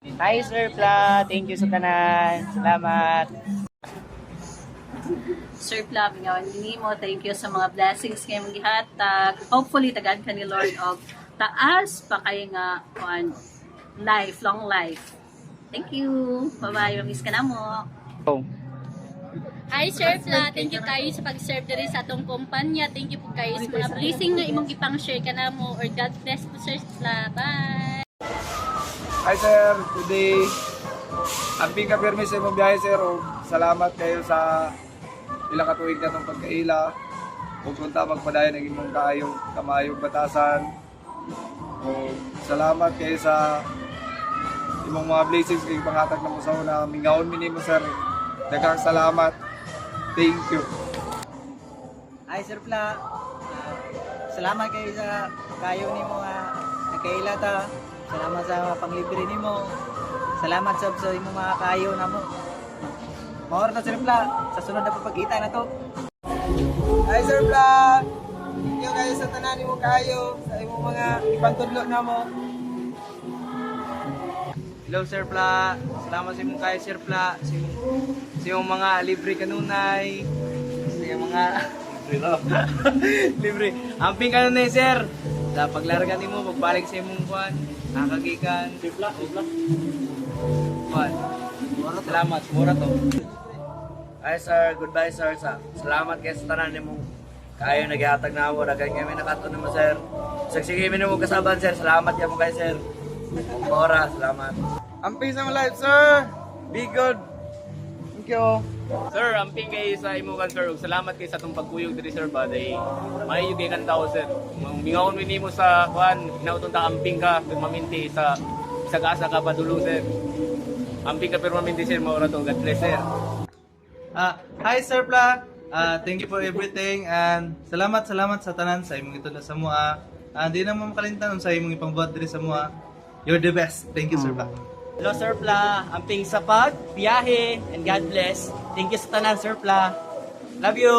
Hi Sir Pla, thank you sa tanan. Salamat. Sir Flav, ngayon nimo, thank you sa mga blessings ngayong gihatag. Hopefully, tagad ka ni Lord of taas pa kayo nga on life, long life. Thank you. Bye-bye. Miss ka na mo. Hi Sir Fla, thank you kayo sa pag-serve diri sa atong kumpanya. Thank you po kayo sa mga blessing nga imong ipang-share ka na mo. Or God bless po Sir Fla. Bye! Hi sir, today amping ka permis sa imong biyahe sir. O, salamat kayo sa ilang katuig na itong pagkaila. Huwag punta magpadayon ng imong kamayong batasan. O, salamat kayo sa imong mga blessings kay pangatag na mo sa una. Mingaon minimo sir. Daghang salamat. Thank you. Hi Sir Pla. Salamat kayo sa kayo nimo nga nakaila ta. Salamat sa panglibre nimo. Salamat sa imong mga kayo namo. Maor na Sir Pla, sa sunod na papagkita na to. Hi Sir Pla. Thank you kayo sa tanan nimo kayo sa imong mga ipantudlo namo. Hello Sir Pla. Salamat sa imong kayo Sir Pla. Sa imong mga libre kanunay. Sa imong mga libre. Amping kanunay Sir. Sa paglarga nimo pagbalik sa imong kuan, nakagikan. Sir Pla. Kuan. Salamat, mura to. Hi sir, goodbye sir. Salamat kayo sa tanan nimo. Kayo naghihatag na ako, dagan kami nakato mo sir. Sagsige mi nimo kasaban sir. Salamat ya mo kay sir. Ora, salamat. Amping sa mga live sir. Be good. Thank you. Sir, amping kay sa imukan sir. Ug salamat kay sa atong pagkuyog diri sir ba day. Maayo kay kan tao sir. Mingawon mi nimo sa kuan, inautong ta amping ka ug maminti sa asa ka padulong sir. Amping ka pero maminti sir maura to. God bless sir. Hi Sir Pla. Thank you for everything and salamat sa tanan sa imong itula sa mua. Di na mo makalimtan sa imong ipangbuhat diri sa mua. You're the best. Thank you Sir Pla. Hello Sir Pla. Amping sa pag, biyahe, and God bless. Thank you sa tanan Sir Pla. Love you.